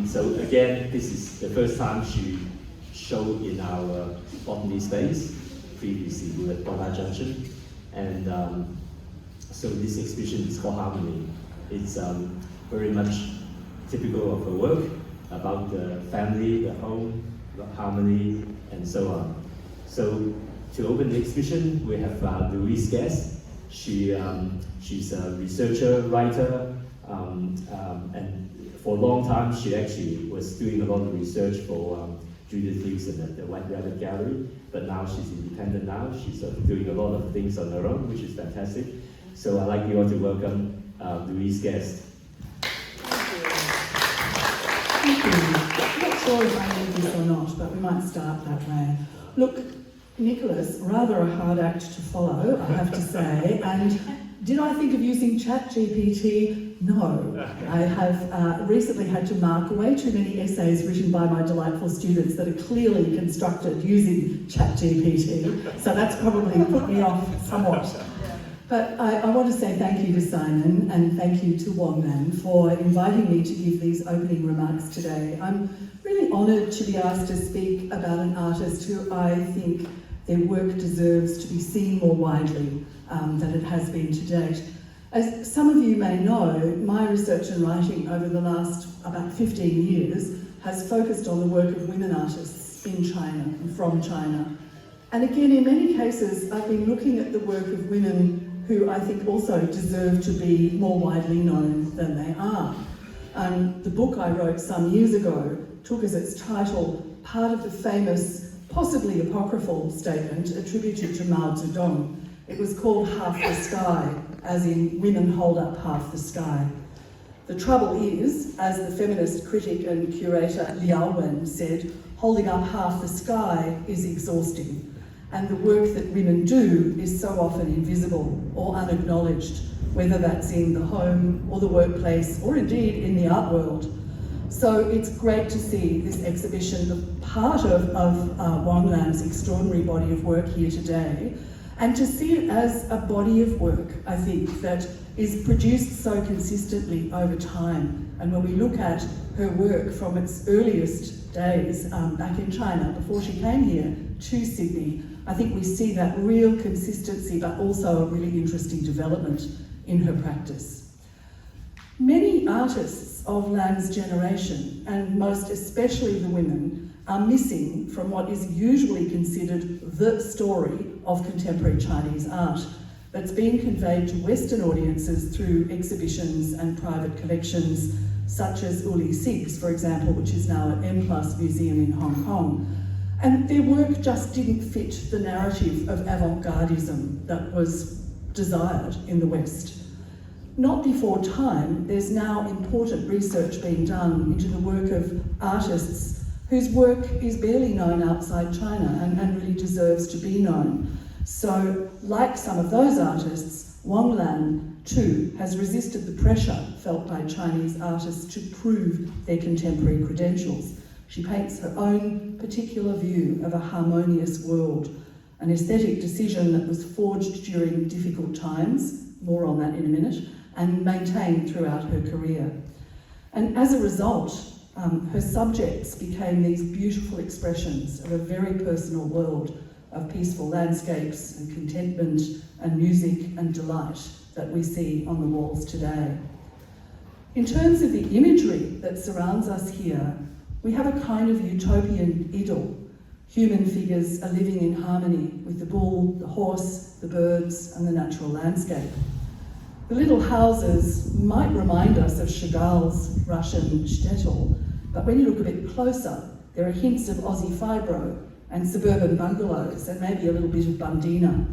So again, this is the first time she showed in our botany space. Previously we were at Bondi Junction, and so this exhibition is called Harmony. It's very much typical of her work about the family, the home, the harmony, and so on. So to open the exhibition, we have Louise Guest. She's a researcher, writer, and for a long time she actually was doing a lot of research for Judith Wilson at the White Rabbit Gallery, but now she's independent now. She's doing a lot of things on her own, which is fantastic. So I'd like you all to welcome Louise Guest. Thank you. I'm not sure if I need this or not, but we might start that way. Look, Nicholas, rather a hard act to follow, I have to say, and did I think of using ChatGPT? No. I have recently had to mark way too many essays written by my delightful students that are clearly constructed using ChatGPT, so that's probably put me off somewhat. But I want to say thank you to Simon and thank you to Wang for inviting me to give these opening remarks today. I'm really honoured to be asked to speak about an artist who I think their work deserves to be seen more widely than it has been to date. As some of you may know, my research and writing over the last about 15 years has focused on the work of women artists in China and from China. And again, in many cases, I've been looking at the work of women who I think also deserve to be more widely known than they are. The book I wrote some years ago took as its title part of the famous, possibly apocryphal statement attributed to Mao Zedong. It was called Half the Sky, as in women hold up half the sky. The trouble is, as the feminist critic and curator Liao Wen said, holding up half the sky is exhausting. And the work that women do is so often invisible or unacknowledged, whether that's in the home or the workplace or indeed in the art world. So it's great to see this exhibition, the part of Wang Lan's extraordinary body of work here today, and to see it as a body of work, I think, that is produced so consistently over time. And when we look at her work from its earliest days back in China, before she came here to Sydney, I think we see that real consistency, but also a really interesting development in her practice. Many artists of Lan's generation, and most especially the women, are missing from what is usually considered the story of contemporary Chinese art that's being conveyed to Western audiences through exhibitions and private collections, such as Uli Sig's, for example, which is now at M+ Museum in Hong Kong. And their work just didn't fit the narrative of avant-gardism that was desired in the West. Not before time, there's now important research being done into the work of artists whose work is barely known outside China and really deserves to be known. So, like some of those artists, Wang Lan, too, has resisted the pressure felt by Chinese artists to prove their contemporary credentials. She paints her own particular view of a harmonious world, an aesthetic decision that was forged during difficult times, more on that in a minute, and maintained throughout her career. And as a result, her subjects became these beautiful expressions of a very personal world of peaceful landscapes and contentment and music and delight that we see on the walls today. In terms of the imagery that surrounds us here, we have a kind of utopian idyll. Human figures are living in harmony with the bull, the horse, the birds, and the natural landscape. The little houses might remind us of Chagall's Russian shtetl, but when you look a bit closer, there are hints of Aussie fibro and suburban bungalows and maybe a little bit of Bundina.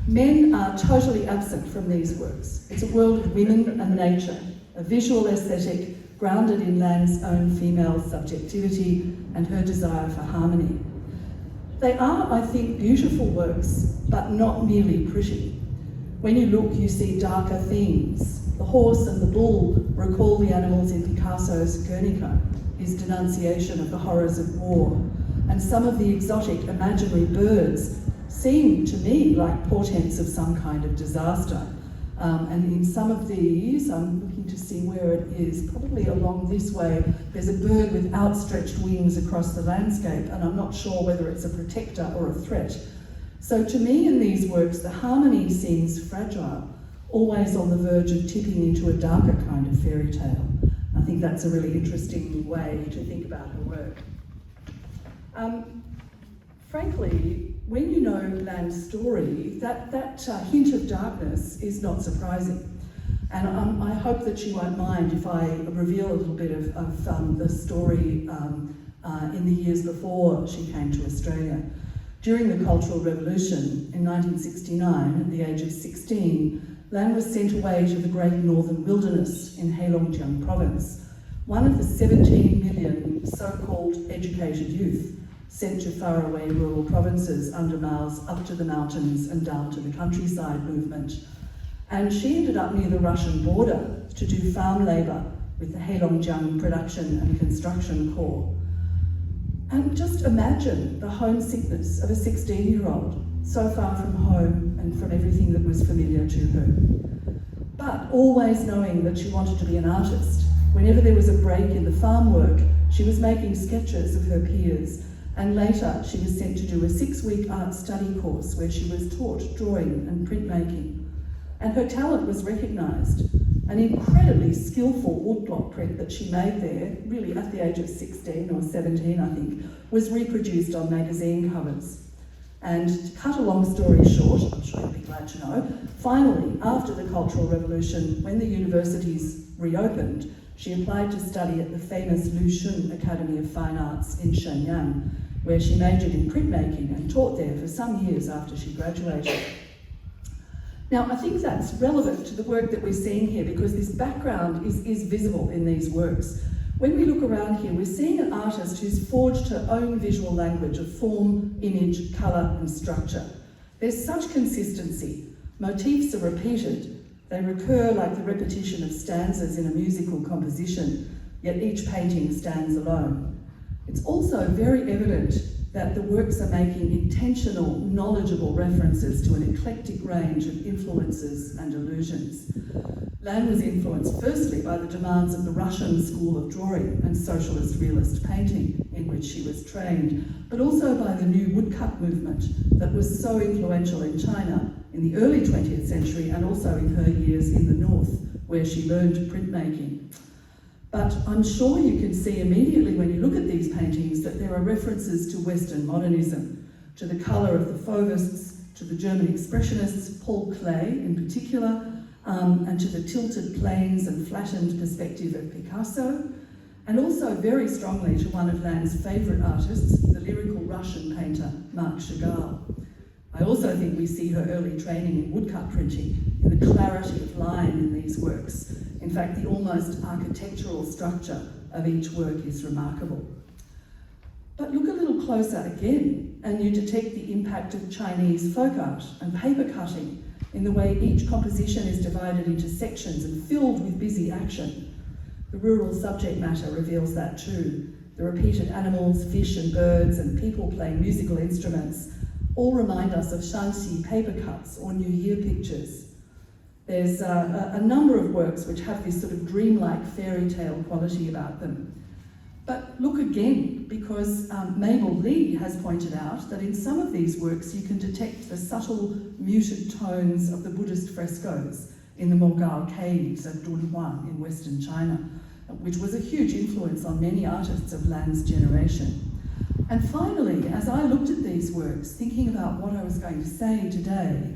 Men are totally absent from these works. It's a world of women and nature, a visual aesthetic grounded in Lan's own female subjectivity and her desire for harmony. They are, I think, beautiful works, but not merely pretty. When you look, you see darker themes. The horse and the bull recall the animals in Picasso's Guernica, his denunciation of the horrors of war. And some of the exotic imaginary birds seem to me like portents of some kind of disaster. And in some of these, I'm looking looking to see where it is, probably along this way. There's a bird with outstretched wings across the landscape, and I'm not sure whether it's a protector or a threat. So to me in these works, the harmony seems fragile, always on the verge of tipping into a darker kind of fairy tale. I think that's a really interesting way to think about her work. Frankly, when you know Lan's story, that hint of darkness is not surprising. And I hope that she won't mind if I reveal a little bit of the story in the years before she came to Australia. During the Cultural Revolution in 1969, at the age of 16, Lan was sent away to the Great Northern Wilderness in Heilongjiang Province, one of the 17 million so-called educated youth sent to faraway rural provinces under Mao's Up to the Mountains and Down to the Countryside movement. And she ended up near the Russian border to do farm labour with the Heilongjiang Production and Construction Corps. And just imagine the homesickness of a 16-year-old, so far from home and from everything that was familiar to her. But always knowing that she wanted to be an artist. Whenever there was a break in the farm work, she was making sketches of her peers, and later she was sent to do a 6-week art study course where she was taught drawing and printmaking. And her talent was recognised. An incredibly skillful woodblock print that she made there, really at the age of 16 or 17 I think, was reproduced on magazine covers. And to cut a long story short, I'm sure you'll be glad to know, finally, after the Cultural Revolution, when the universities reopened, she applied to study at the famous Lu Xun Academy of Fine Arts in Shenyang, where she majored in printmaking and taught there for some years after she graduated. Now, I think that's relevant to the work that we're seeing here because this background is visible in these works. When we look around here, we're seeing an artist who's forged her own visual language of form, image, colour and structure. There's such consistency. Motifs are repeated. They recur like the repetition of stanzas in a musical composition, yet each painting stands alone. It's also very evident that the works are making intentional, knowledgeable references to an eclectic range of influences and illusions. Lan was influenced firstly by the demands of the Russian school of drawing and socialist realist painting in which she was trained, but also by the new woodcut movement that was so influential in China in the early 20th century and also in her years in the north where she learned printmaking. But I'm sure you can see immediately when you look at these paintings that there are references to Western modernism, to the colour of the Fauvists, to the German expressionists, Paul Klee in particular, and to the tilted planes and flattened perspective of Picasso, and also very strongly to one of Lan's favourite artists, the lyrical Russian painter Marc Chagall. I also think we see her early training in woodcut printing, in the clarity of line in these works. In fact, the almost architectural structure of each work is remarkable. But look a little closer again, and you detect the impact of Chinese folk art and paper cutting in the way each composition is divided into sections and filled with busy action. The rural subject matter reveals that too. The repeated animals, fish and birds, and people playing musical instruments all remind us of Shanxi paper cuts or New Year pictures. There's a number of works which have this sort of dreamlike fairy tale quality about them. But look again, because Mabel Lee has pointed out that in some of these works you can detect the subtle, muted tones of the Buddhist frescoes in the Mogao caves at Dunhuang in Western China, which was a huge influence on many artists of Lan's generation. And finally, as I looked at these works, thinking about what I was going to say today,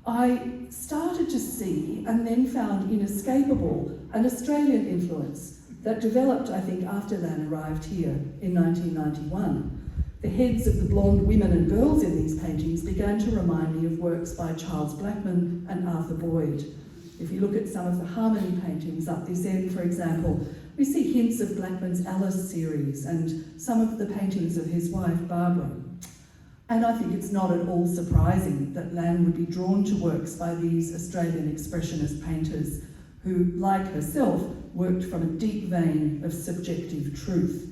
I started to see and then found inescapable an Australian influence that developed, I think, after Lan arrived here in 1991. The heads of the blonde women and girls in these paintings began to remind me of works by Charles Blackman and Arthur Boyd. If you look at some of the harmony paintings up this end, for example, we see hints of Blackman's Alice series and some of the paintings of his wife, Barbara. And I think it's not at all surprising that Lan would be drawn to works by these Australian expressionist painters who, like herself, worked from a deep vein of subjective truth.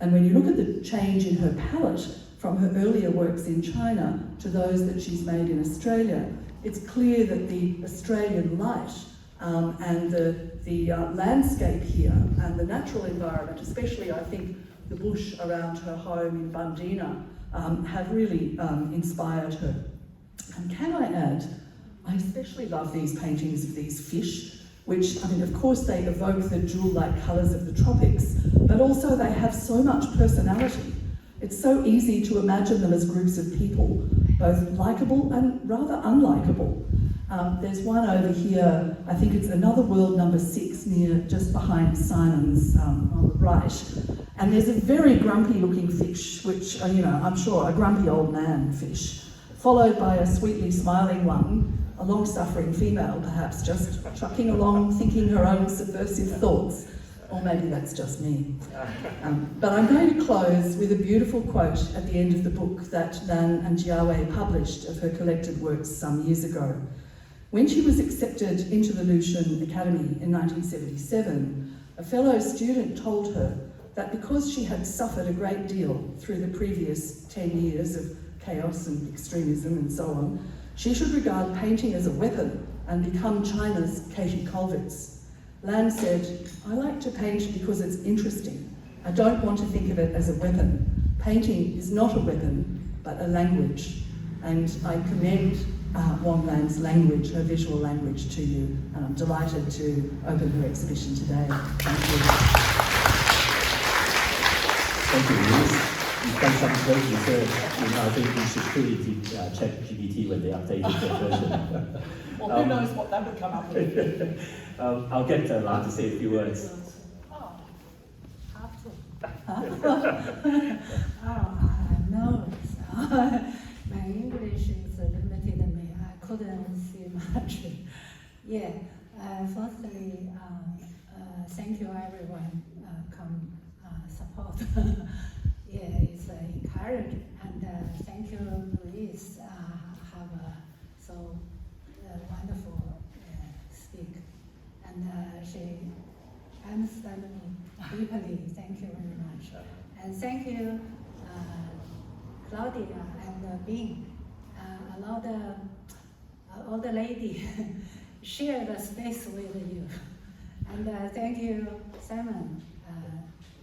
And when you look at the change in her palette from her earlier works in China to those that she's made in Australia, it's clear that the Australian light And the landscape here and the natural environment, especially I think the bush around her home in Bundina, have really inspired her. And can I add, I especially love these paintings of these fish, which, I mean, of course they evoke the jewel-like colours of the tropics, but also they have so much personality. It's so easy to imagine them as groups of people, both likeable and rather unlikable. There's one over here, I think it's Another World number 6, near just behind Simon's on the right. And there's a very grumpy looking fish, which, I'm sure a grumpy old man fish, followed by a sweetly smiling one, a long-suffering female perhaps, just trucking along, thinking her own subversive thoughts. Or maybe that's just me. But I'm going to close with a beautiful quote at the end of the book that Lan and Jiawei published of her collected works some years ago. When she was accepted into the Lucian Academy in 1977, a fellow student told her that because she had suffered a great deal through the previous 10 years of chaos and extremism and so on, she should regard painting as a weapon and become China's Katie Kollwitz. Lan said, "I like to paint because it's interesting. I don't want to think of it as a weapon. Painting is not a weapon, but a language." And I commend Wang Lan's language, her visual language, to you, and I'm delighted to open her exhibition today. Thank you. Thank you, Louise. You've done some great research. I think we should truly check GPT when they updated their version. Well, who knows what that would come up with. I'll get Lan to say a few words. Oh, have to. No, my English is limited. I couldn't see much. Yeah. Firstly, thank you everyone. Come support. Yeah, it's encouraging, and thank you, Louise. Have so wonderful speak, and she understands me deeply. Thank you very much, and thank you, Claudia and Bing, all the lady share the space with you, and thank you, Simon.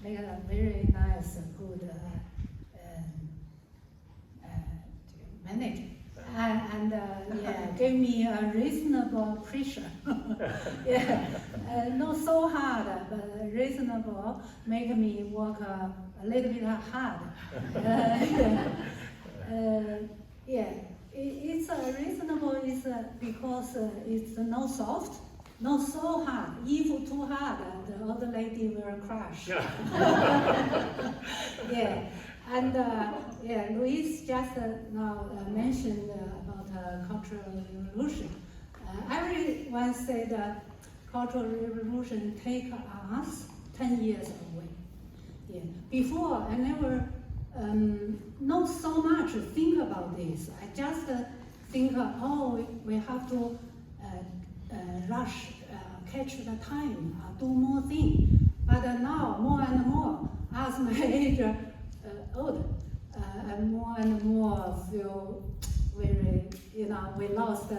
Make a very nice, good manage, and yeah, gave me a reasonable pressure. Yeah, not so hard, but reasonable. Make me work a little bit hard. Yeah, it's reasonable. Is because it's not soft. Not so hard. If too hard, the other lady will crash. Yeah, and yeah, Louise just now mentioned about Cultural Revolution. Everyone said Cultural Revolution take us 10 years away. Yeah. Before, I never not so much think about this. I just think, oh, we have to rush, catch the time, do more things. But now, more and more, as my age old, more and more feel very, we lost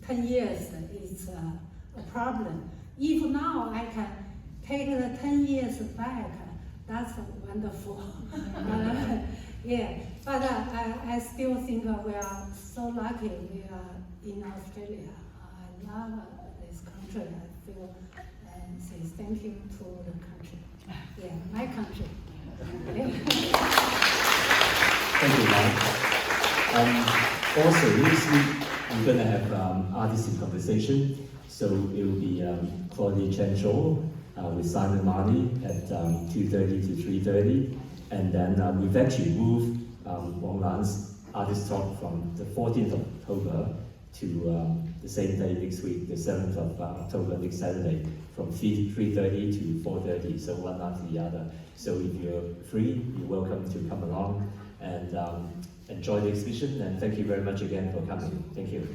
10 years. It's a problem. If now I can take the 10 years back, that's wonderful. Yeah, but I still think we are so lucky we are in Australia. I love this country. I feel and say thank you to the country. Yeah, my country. Thank you, Lan. Also, this week we're going to have artists in conversation. So it will be Claudia Chen Shaw with Simon Marley at 2:30 to 3:30. And then we've actually moved Wang Lan's artist talk from the 14th of October to the same day next week, the 7th of October, next Saturday, from 3:30 to 4:30, so one after the other. So if you're free, you're welcome to come along and enjoy the exhibition. And thank you very much again for coming. Thank you.